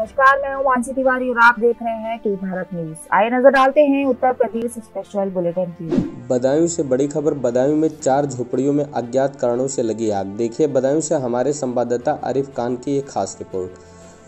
नमस्कार, मैं हूँ मानसी तिवारी और आप देख रहे हैं के भारत न्यूज। आइए नजर डालते हैं उत्तर प्रदेश स्पेशल बुलेटिन की। बदायूं से बड़ी खबर। बदायूं में 4 झोपड़ियों में अज्ञात कारणों से लगी आग। देखिए बदायूं से हमारे संवाददाता आरिफ खान की एक खास रिपोर्ट।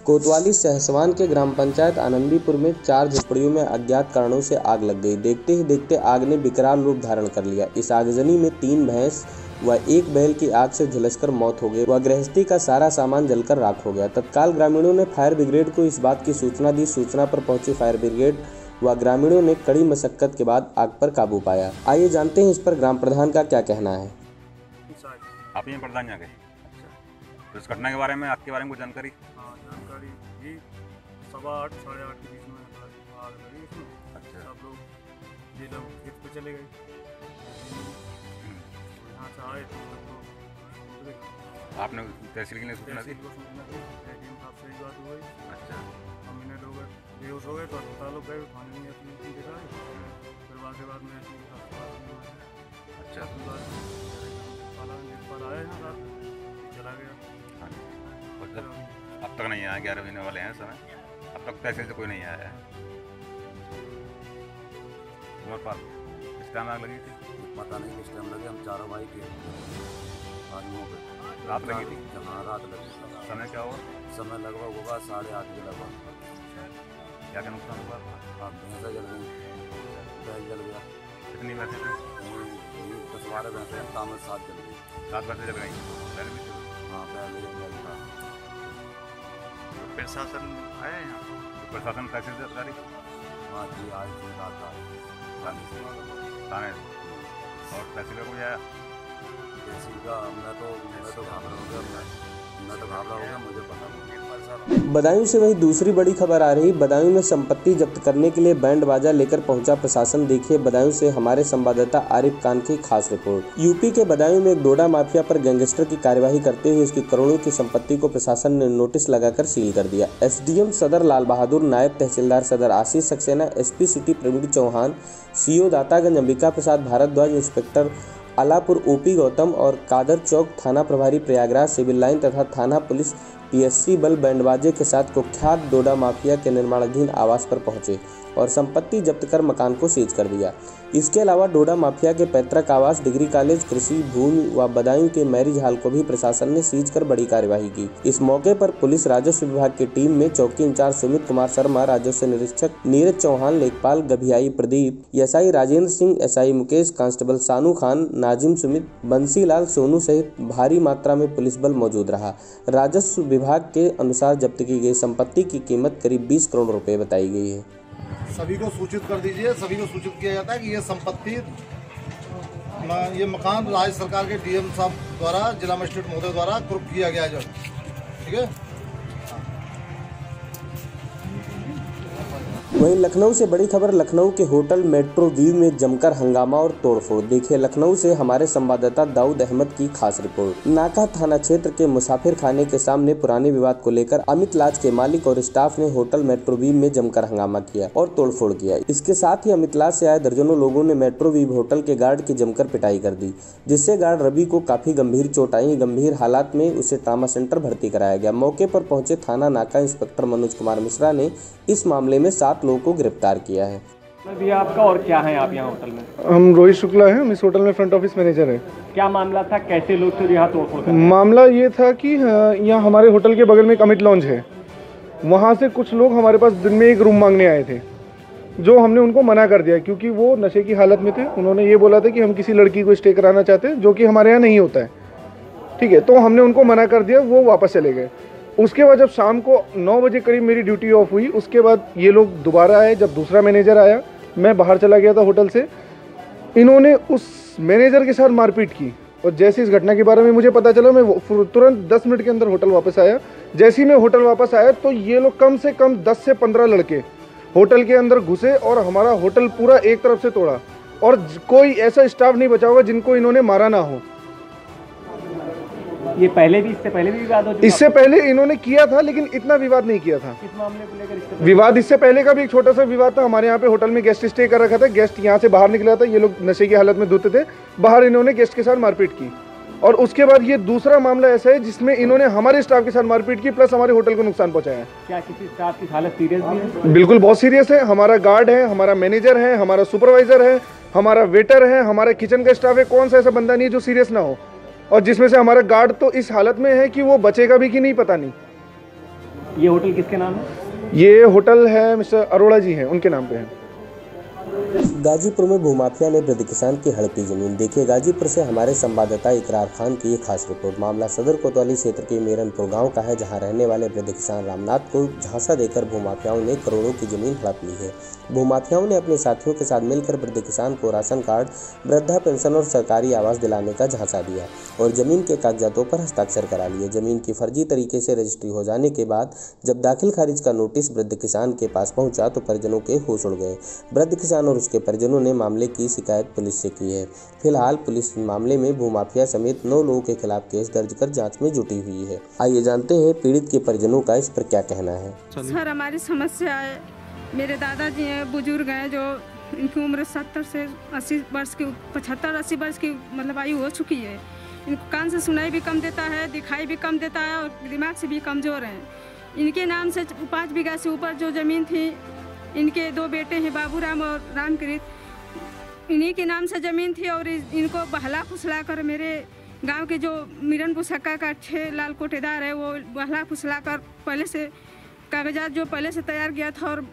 कोतवाली सहसवान के ग्राम पंचायत आनंदीपुर में 4 झोपड़ियों में अज्ञात कारणों से आग लग गई। देखते ही देखते आग ने विकराल रूप धारण कर लिया। इस आगजनी में 3 भैंस व 1 बैल की आग से झुलसकर मौत हो गई व गृहस्थी का सारा सामान जलकर राख हो गया। तत्काल ग्रामीणों ने फायर ब्रिगेड को इस बात की सूचना दी। सूचना पर पहुंची फायर ब्रिगेड व ग्रामीणों ने कड़ी मशक्कत के बाद आग पर काबू पाया। आइए जानते हैं इस पर ग्राम प्रधान का क्या कहना है। आप यहाँ प्रधान यहाँ गए, अच्छा, तो इस घटना के बारे में आपके बारे में कुछ जानकारी? हाँ, जानकारी ये 8:15 साढ़े 8 के बीच में आग लगी इसमें। अच्छा, सब लोग ये लोग खेत पे चले गए, यहाँ से आए तो आपने तहसील के लिए सूचना दी? साहब से बात हुई। अच्छा, हम मिनट हो गए, बेहोश हो गए तो अस्पताल लोग गए, थाने में अपनी दिखाई, फिर बाद में अच्छा, पर आए यहाँ रात चला गया। और जब अब तक नहीं आया, 11 बजने वाले हैं समय, अब तक तहसील से कोई नहीं आया है। और पास किस टाइम आग लगी थी? पता नहीं किस टाइम लगे, हम चारों भाई के आदमियों पे रात लगी थी? हाँ, रात लगी। समय क्या हुआ? समय लगभग होगा 8:30 के लगभग। क्या क्या नुकसान हुआ? हाँ, भैंसा जल गई, बैल जल गया। कितनी भैंसें थी? 10-12 भैंसें हैं, तामत 7 जल गई। 7 भैंसें जल गई, बैल भी जल गई। हाँ, बैल था। तो प्रशासन आया यहाँ? तो प्रशासन तहसील से अधिकारी? हाँ जी, आज की रात थाने और तहसील का कोई आया? तहसील का मैं तो घाबरा हो गया, मुझे पता नहीं। बदायूं से वही दूसरी बड़ी खबर आ रही। बदायूं में संपत्ति जब्त करने के लिए बैंड बाजा लेकर पहुंचा प्रशासन। देखिए बदायूं से हमारे संवाददाता आरिफ खान की खास रिपोर्ट। यूपी के बदायूं में एक डोडा माफिया पर गैंगस्टर की कार्यवाही करते हुए इसकी करोड़ों की संपत्ति को प्रशासन ने नोटिस लगाकर सील कर दिया। एसडीएम सदर लाल बहादुर, नायब तहसीलदार सदर Ashish Saxena, SP city Praveen Chauhan, CO Dataganj Ambika Prasad Bhardwaj, inspector Alapur OP Gautam और कादर चौक थाना प्रभारी प्रयागराज सिविल लाइन तथा थाना पुलिस पीएससी बल बैंडबाजे के साथ कुख्यात डोडा माफिया के निर्माणाधीन आवास पर पहुंचे और संपत्ति जब्त कर मकान को सीज कर दिया। इसके अलावा डोडा माफिया के पैतृक आवास, डिग्री कॉलेज, कृषि भूमि व बदायूं के मैरिज हॉल को भी प्रशासन ने सीज कर बड़ी कार्यवाही की। इस मौके पर पुलिस राजस्व विभाग की टीम में चौकी इंचार्ज सुमित कुमार शर्मा, राजस्व निरीक्षक नीरज चौहान, लेखपाल Gabhiyai Pradeep, SI Rajendra Singh, SI Mukesh, constable Sanu Khan, Nazim Sumit, Bansilal Sonu सहित भारी मात्रा में पुलिस बल मौजूद रहा। राजस्व विभाग के अनुसार जब्त की गई संपत्ति की कीमत करीब 20 करोड़ रुपए बताई गई है। सभी को सूचित कर दीजिए, सभी को सूचित किया जाता है कि ये संपत्ति, ये मकान राज्य सरकार के डीएम साहब द्वारा, जिला मजिस्ट्रेट महोदय द्वारा कुर्क किया गया है। ठीक है। वहीं लखनऊ से बड़ी खबर। लखनऊ के होटल मेट्रो व्यू में जमकर हंगामा और तोड़फोड़। देखिए लखनऊ से हमारे संवाददाता दाऊद अहमद की खास रिपोर्ट। नाका थाना क्षेत्र के मुसाफिर खाने के सामने पुराने विवाद को लेकर अमित लाज के मालिक और स्टाफ ने होटल मेट्रो व्यू में जमकर हंगामा किया और तोड़फोड़ किया। इसके साथ ही अमित लाज से आए दर्जनों लोगों ने मेट्रो व्यू होटल के गार्ड की जमकर पिटाई कर दी, जिससे गार्ड रवि को काफी गंभीर चोट आई। गंभीर हालात में उसे ट्रामा सेंटर भर्ती कराया गया। मौके पर पहुंचे थाना नाका इंस्पेक्टर मनोज कुमार मिश्रा ने इस मामले में 7 लोगों को गिरफ्तार किया है। भैया आपका और क्या है आप यहाँ होटल में? हम रोहित शुक्ला हैं, हम इस होटल में फ्रंट ऑफिस मैनेजर हैं। क्या मामला था, कैसे लोग थे यहाँ तोड़फोड़? मामला ये था कि यहाँ हमारे होटल के बगल में एक अमित लॉन्ज है, वहाँ से कुछ लोग हमारे पास दिन में एक रूम मांगने आए थे, जो हमने उनको मना कर दिया क्योंकि वो नशे की हालत में थे। उन्होंने ये बोला था कि हम किसी लड़की को स्टे कराना चाहते हैं, जो कि हमारे यहाँ नहीं होता है। ठीक है, तो हमने उनको मना कर दिया, वो वापस चले गए। उसके बाद जब शाम को 9 बजे करीब मेरी ड्यूटी ऑफ हुई, उसके बाद ये लोग दोबारा आए। जब दूसरा मैनेजर आया, मैं बाहर चला गया था होटल से, इन्होंने उस मैनेजर के साथ मारपीट की। और जैसे इस घटना के बारे में मुझे पता चला, मैं तुरंत 10 मिनट के अंदर होटल वापस आया। जैसे ही मैं होटल वापस आया तो ये लोग कम से कम 10 से 15 लड़के होटल के अंदर घुसे और हमारा होटल पूरा एक तरफ से तोड़ा। और कोई ऐसा स्टाफ नहीं बचा होगा जिनको इन्होंने मारा ना हो। ये पहले भी, इससे पहले भी विवाद हो चुका? इससे पहले इन्होंने किया था, लेकिन इतना विवाद नहीं किया था। किस मामले को लेकर? विवाद इससे पहले का भी एक छोटा सा विवाद था। हमारे यहाँ पे होटल में गेस्ट स्टे कर रखा था, गेस्ट यहाँ से बाहर निकला था, ये लोग नशे की हालत में धुते थे, बाहर इन्होंने गेस्ट के साथ मारपीट की। और उसके बाद ये दूसरा मामला ऐसा है जिसमें इन्होंने हमारे स्टाफ के साथ मारपीट की प्लस हमारे होटल को नुकसान पहुंचाया है। क्या किसी स्टाफ की हालत सीरियस भी है? बिल्कुल बहुत सीरियस है। हमारा गार्ड है, हमारा मैनेजर है, हमारा सुपरवाइजर है, हमारा वेटर है, हमारा किचन का स्टाफ है। कौन सा ऐसा बंदा नहीं है जो सीरियस ना हो, और जिसमें से हमारा गार्ड तो इस हालत में है कि वो बचेगा भी कि नहीं पता नहीं। ये होटल किसके नाम है? ये होटल है मिस्टर अरोड़ा जी हैं, उनके नाम पे है। गाजीपुर में भूमाफिया ने वृद्ध किसान की हड़पी जमीन। देखिए गाजीपुर से हमारे संवाददाता इकरार खान की एक खास रिपोर्ट। मामला सदर कोतवाली क्षेत्र के मेरनपुर गांव का है, जहां रहने वाले वृद्ध किसान रामनाथ को झांसा देकर भूमाफियाओं ने करोड़ों की जमीन हड़प ली है। भूमाफियाओं ने अपने साथियों के साथ मिलकर वृद्ध किसान को राशन कार्ड, वृद्धा पेंशन और सरकारी आवास दिलाने का झांसा दिया और जमीन के कागजातों पर हस्ताक्षर करा लिए। जमीन की फर्जी तरीके से रजिस्ट्री हो जाने के बाद जब दाखिल खारिज का नोटिस वृद्ध किसान के पास पहुंचा तो परिजनों के होश उड़ गए। वृद्ध किसान और उसके परिजनों ने मामले की शिकायत पुलिस से की है। फिलहाल पुलिस मामले में भूमाफिया समेत 9 लोगों के खिलाफ केस दर्ज कर जांच में जुटी हुई है। आइए जानते हैं पीड़ित के परिजनों का इस पर क्या कहना है। सर, हमारी समस्या है, मेरे दादाजी हैं, बुजुर्ग हैं, जो इनकी उम्र 70 से 80 वर्ष की, 75-80 वर्ष की मतलब आयु हो चुकी है। इनको कान से सुनाई भी कम देता है, दिखाई भी कम देता है और दिमाग से भी कमज़ोर हैं। इनके नाम से 5 बीघा से ऊपर जो ज़मीन थी, इनके 2 बेटे हैं, बाबूराम और रामकृत, इन्हीं के नाम से ज़मीन थी और इनको बहला फुसला कर मेरे गांव के जो मिरनपुर सक्का का 6 लाल कोटेदार है, वो बहला फुसला कर पहले से कागजात जो पहले से तैयार किया था और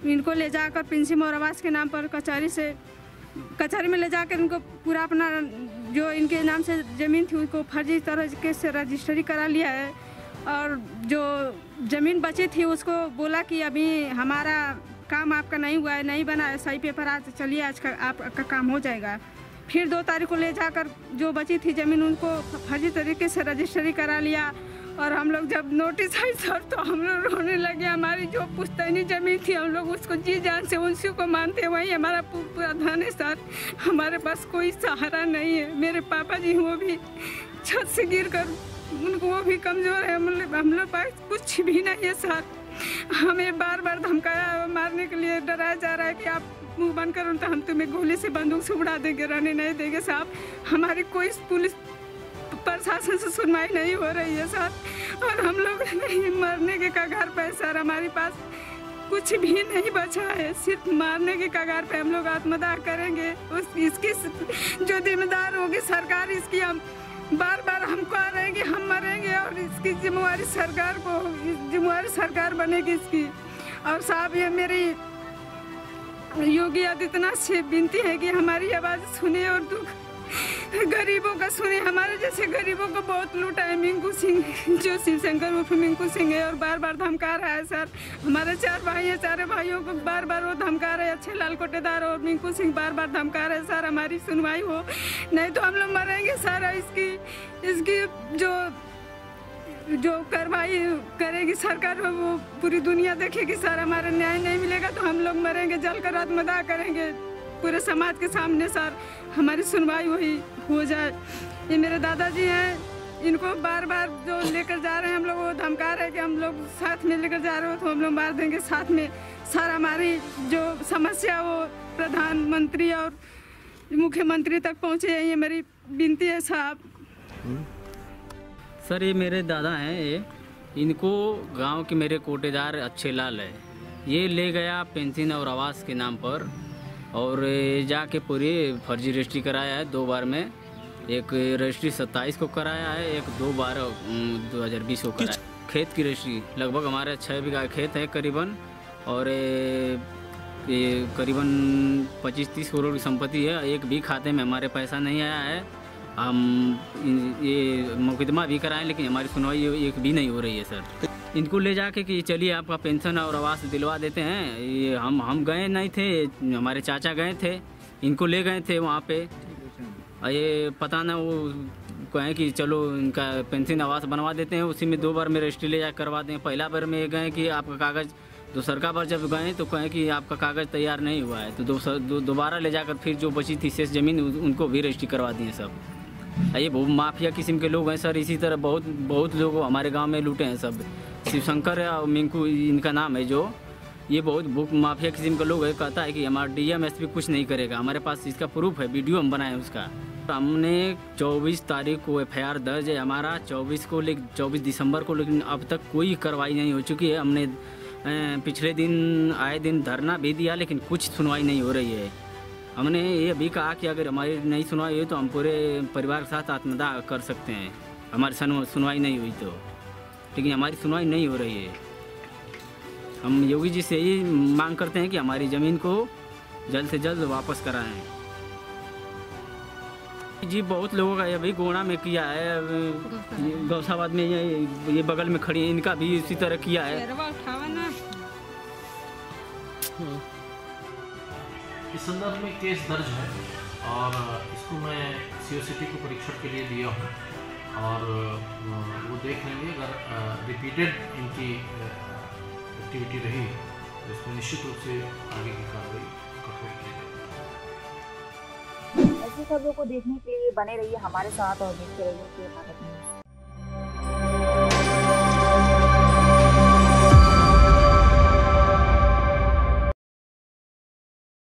इनको ले जाकर पेंशन और आवास के नाम पर कचहरी में ले जाकर इनको पूरा अपना जो इनके नाम से ज़मीन थी उसको फर्जी तरीके से रजिस्ट्री करा लिया है। और जो ज़मीन बची थी उसको बोला कि अभी हमारा काम आपका नहीं हुआ है, नहीं बना है, सही पेपर आज चलिए, आज का आपका काम हो जाएगा। फिर 2 तारीख को ले जाकर जो बची थी ज़मीन उनको फर्जी तरीके से रजिस्ट्री करा लिया। और हम लोग जब नोटिस आई सर तो हम लोग रोने लगे। हमारी जो पुश्तैनी ज़मीन थी हम लोग उसको जी जान से उसी को मानते, वही हमारा पूरा धन है सर। हमारे पास कोई सहारा नहीं है। मेरे पापा जी वो भी छत से गिर कर उनको वो भी कमज़ोर है। हम लोग पास कुछ भी नहीं है सर। हमें बार बार धमकाया, मारने के लिए डराया जा रहा है कि आप मुंह बंद करो तो हम तुम्हें गोली से बंदूक से उड़ा देंगे, रहने नहीं देंगे साहब। हमारी कोई पुलिस प्रशासन से सुनवाई नहीं हो रही है सर और हम लोग नहीं मरने के कगार पे सर। हमारे पास कुछ भी नहीं बचा है, सिर्फ मारने के कगार पे हम लोग आत्मदाह करेंगे। इसकी जो जिम्मेदार होगी सरकार, इसकी हम बार बार हम कह रहे हैं कि हम मरेंगे और इसकी जिम्मेवारी सरकार बनेगी इसकी। और साहब ये मेरी योगी आदित्यनाथ से विनती है कि हमारी आवाज़ सुने और दुख गरीबों का सुने। हमारे जैसे गरीबों को बहुत लूटा है मिंकू सिंह, जो शिवशंकर उर्फ मिंकू सिंह है और बार बार धमका रहा है सर। हमारे 4 भाई हैं, 4 भाइयों को बार बार वो धमका रहे हैं। 6 लाल कोटेदार और मिंकू सिंह बार बार धमका रहे हैं सर। हमारी सुनवाई हो, नहीं तो हम लोग मरेंगे सर। इसकी जो कार्रवाई करेगी सरकार वो पूरी दुनिया देखेगी सर। हमारा न्याय नहीं मिलेगा तो हम लोग मरेंगे, जलकर आत्मदाह करेंगे पूरे समाज के सामने सर। हमारी सुनवाई वही हो जाए। ये मेरे दादाजी हैं, इनको बार बार जो लेकर जा रहे हैं हम लोग, वो धमका रहे हैं कि हम लोग साथ में लेकर जा रहे हो तो हम लोग मार देंगे साथ में सर। हमारी जो समस्या वो प्रधानमंत्री और मुख्यमंत्री तक पहुँचे, ये मेरी विनती है साहब। सर ये मेरे दादा हैं, इनको गांव के मेरे कोटेदार अच्छे लाल है, ये ले गया पेंशन और आवास के नाम पर और जाके पूरी फर्जी रजिस्ट्री कराया है 2 बार में। एक रजिस्ट्री 27 को कराया है, एक 2 बार 2020 को कराया। खेत की रजिस्ट्री लगभग हमारे 6 बीघा खेत है करीबन और ये करीबन 25-30 करोड़ की संपत्ति है। एक भी खाते में हमारे पैसा नहीं आया है। हम ये मुकदमा भी कराएं लेकिन हमारी सुनवाई एक भी नहीं हो रही है सर। इनको ले जाके कि चलिए आपका पेंशन और आवास दिलवा देते हैं। ये हम गए नहीं थे, हमारे चाचा गए थे, इनको ले गए थे वहाँ पे। ये पता ना वो कहें कि चलो इनका पेंशन आवास बनवा देते हैं, उसी में 2 बार में रजिस्ट्री ले जाकर करवा दें। पहला बार में गए कि आपका कागज़, दूसरा बार जब गए तो कहें कि आपका कागज़ तैयार नहीं हुआ है, तो दोबारा ले जाकर फिर जो बची थी शेष ज़मीन उनको भी रजिस्ट्री करवा दिए सब। ये बहुत माफिया किस्म के लोग हैं सर। इसी तरह बहुत लोग हमारे गांव में लूटे हैं सब। शिवशंकर और मिंकू इनका नाम है, जो ये बहुत माफिया किस्म का लोग है। कहता है कि हमारा DM SP कुछ नहीं करेगा। हमारे पास इसका प्रूफ है, वीडियो हम बनाए उसका। हमने 24 तारीख को FIR दर्ज है हमारा, 24 दिसंबर को, लेकिन अब तक कोई कार्रवाई नहीं हो चुकी है। हमने पिछले दिन आए दिन धरना भी दिया, लेकिन कुछ सुनवाई नहीं हो रही है। हमने ये भी कहा कि अगर हमारी नहीं सुनवाई हुई तो हम पूरे परिवार के साथ आत्मदाह कर सकते हैं, हमारी सुनवाई नहीं हुई तो। लेकिन हमारी सुनवाई नहीं हो रही है। हम योगी जी से यही मांग करते हैं कि हमारी ज़मीन को जल्द से जल्द वापस कराएं। जी बहुत लोगों का ये भी गोड़ा में किया है, गौसाबाद में ये बगल में खड़ी है, इनका भी इसी तरह किया है। इस संदर्भ में केस दर्ज है और इसको मैं COCT को परीक्षण के लिए दिया हूँ और वो देख लेंगे। अगर रिपीटेड इनकी एक्टिविटी रही तो इसमें निश्चित रूप से आगे की कार्रवाई कठोर की जाएगी। ऐसी खबरों को देखने के लिए बने रहिए हमारे साथ और देखते रहिए भारत न्यूज़।